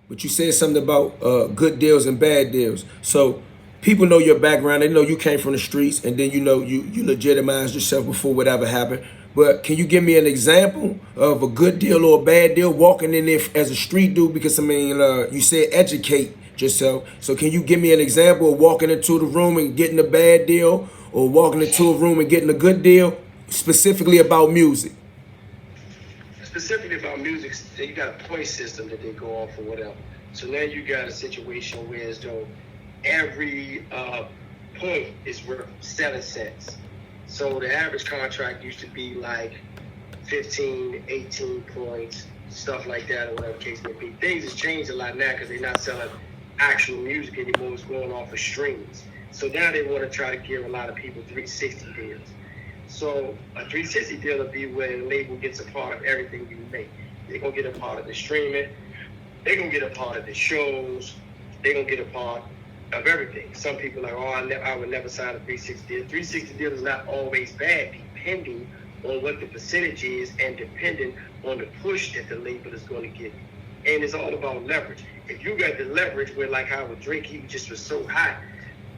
but you said something about good deals and bad deals. So people know your background. They know you came from the streets, and then you know you legitimized yourself before whatever happened. But can you give me an example of a good deal or a bad deal walking in there as a street dude? Because I mean, you said educate yourself. So can you give me an example of walking into the room and getting a bad deal, or walking into a room and getting a good deal, specifically about music? Specifically about music, you got a point system that they go off or whatever. So now you got a situation where as though every point is worth 7 cents. So the average contract used to be like 15, 18 points, stuff like that, or whatever the case may be. Things has changed a lot now because they're not selling actual music anymore. It's going off of streams. So now they want to try to give a lot of people 360 deals. So a 360 deal will be where the label gets a part of everything you make. They're going to get a part of the streaming. They're going to get a part of the shows. They're going to get a part of everything. Some people are like, oh, I would never sign a 360 deal. 360 deal is not always bad, depending on what the percentage is and depending on the push that the label is going to give you. And it's all about leverage. If you got the leverage where, like how with Drake, he just was so hot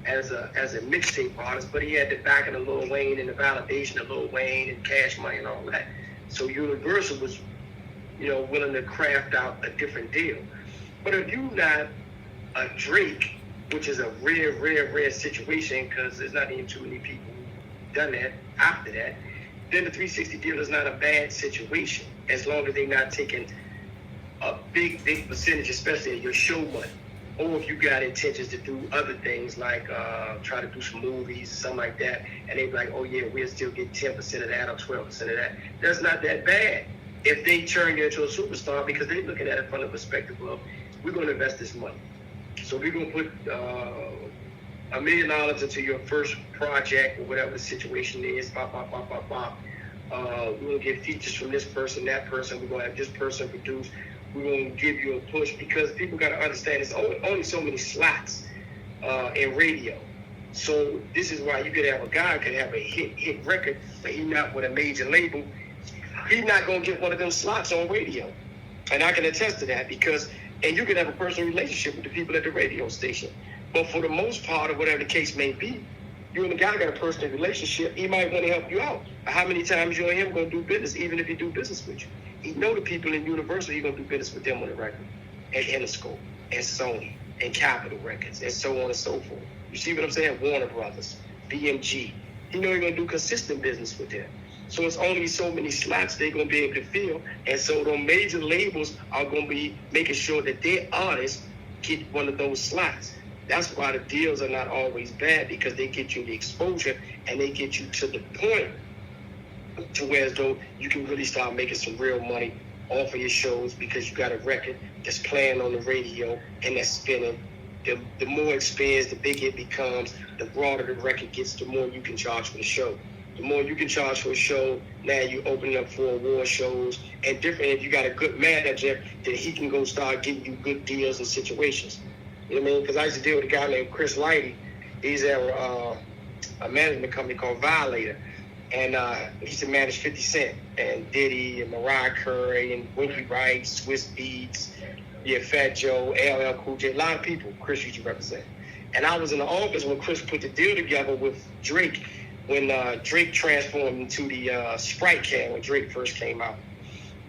as a mixtape artist, but he had the backing of Lil Wayne and the validation of Lil Wayne and Cash Money and all that. So Universal was, willing to craft out a different deal. But if you not a Drake, which is a rare situation, because there's not even too many people who've done that after that, then the 360 deal is not a bad situation, as long as they're not taking a big percentage, especially of your show money. Or if you got intentions to do other things like try to do some movies, something like that, and they be like, oh yeah, we'll still get 10% of that or 12% of that. That's not that bad if they turn you into a superstar, because they're looking at it from the perspective of, we're going to invest this money. So we're going to put $1 million into your first project or whatever the situation is, we're going to get features from this person, that person, we're going to have this person produce. We're going to give you a push, because people got to understand it's only so many slots in radio. So this is why you could have a guy could have a hit record, but he's not with a major label. He's not going to get one of them slots on radio. And I can attest to that, and you can have a personal relationship with the people at the radio station. But for the most part, or whatever the case may be, you and the guy got a personal relationship. He might want to help you out. How many times you and him going to do business, even if he do business with you? He know the people in Universal, he going to do business with them on the record, and Interscope, and Sony, and Capitol Records, and so on and so forth. You see what I'm saying? Warner Brothers, BMG. He know he's going to do consistent business with them. So it's only so many slots they're going to be able to fill. And so those major labels are going to be making sure that their artists get one of those slots. That's why the deals are not always bad, because they get you the exposure and they get you to the point to where as though you can really start making some real money off of your shows, because you got a record that's playing on the radio and that's spinning. The more experienced, the bigger it becomes, the broader the record gets, the more you can charge for the show. The more you can charge for a show, now you open up for award shows and different. If you got a good manager, then he can go start giving you good deals and situations. You know what I mean? Because I used to deal with a guy named Chris Lighty. He's at a management company called Violator. And he used to manage 50 Cent and Diddy and Mariah Carey and Winky Wright, Swiss Beats, Fat Joe, LL Cool J, a lot of people Chris used to represent. And I was in the office when Chris put the deal together with Drake, when Drake transformed into the Sprite can when Drake first came out.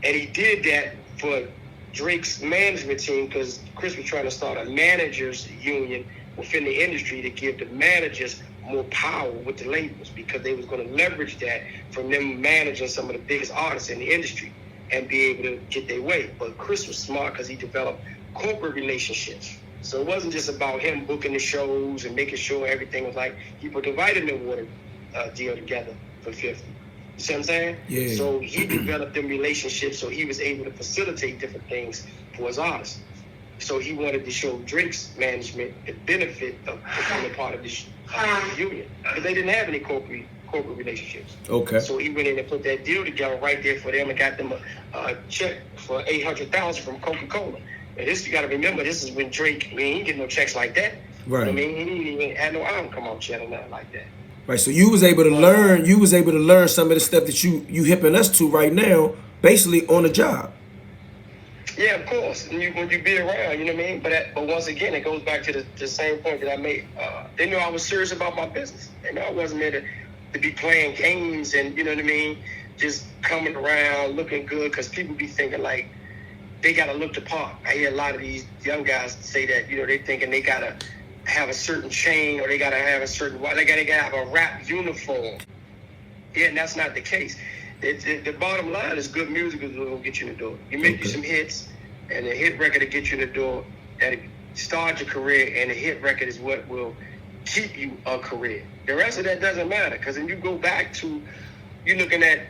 And he did that for Drake's management team, because Chris was trying to start a managers union within the industry to give the managers more power with the labels, because they was going to leverage that from them managing some of the biggest artists in the industry and be able to get their way. But Chris was smart because he developed corporate relationships. So it wasn't just about him booking the shows and making sure everything was like, he put the vitamin water deal together for 50. You see what I'm saying? Yeah. So he developed them relationships, so he was able to facilitate different things for his artists. So he wanted to show Drake's management the benefit of becoming part of this union, because they didn't have any corporate relationships. Okay. So he went in and put that deal together right there for them and got them a check for $800,000 from Coca-Cola. And this, you got to remember, this is when Drake, he didn't get no checks like that. Right. I mean, he didn't even have no album come out yet or nothing like that. Right. So you was able to learn. You was able to learn some of the stuff that you hipping us to right now, basically on the job. Yeah, of course. And when you be around, you know what I mean? But once again, it goes back to the same point that I made. They knew I was serious about my business. They knew I wasn't there to be playing games and, you know what I mean, just coming around looking good, because people be thinking like they got to look the part. I hear a lot of these young guys say that, you know, they thinking they got to have a certain chain, or they got to have a certain, they got to have a rap uniform. Yeah, and that's not the case. The bottom line is good music is what will get you in the door. You make you some hits, and a hit record will get you in the door. That'll start your career, and a hit record is what will keep you a career. The rest of that doesn't matter, because when you go back to, you're looking at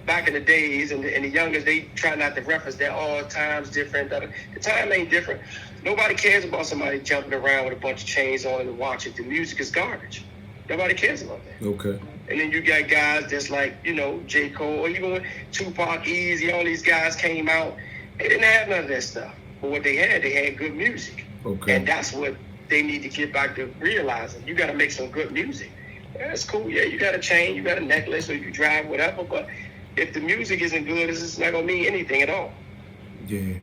back in the days, and the youngest, they try not to reference that all times different. The time ain't different. Nobody cares about somebody jumping around with a bunch of chains on and watching. The music is garbage. Nobody cares about that. Okay. And then you got guys that's like, you know, J. Cole, or even Tupac, Easy, all these guys came out. They didn't have none of that stuff. But what they had good music. Okay. And that's what they need to get back to realizing. You got to make some good music. Yeah, that's cool. Yeah, you got a chain, you got a necklace, or you drive whatever. But if the music isn't good, it's just not going to mean anything at all. Yeah.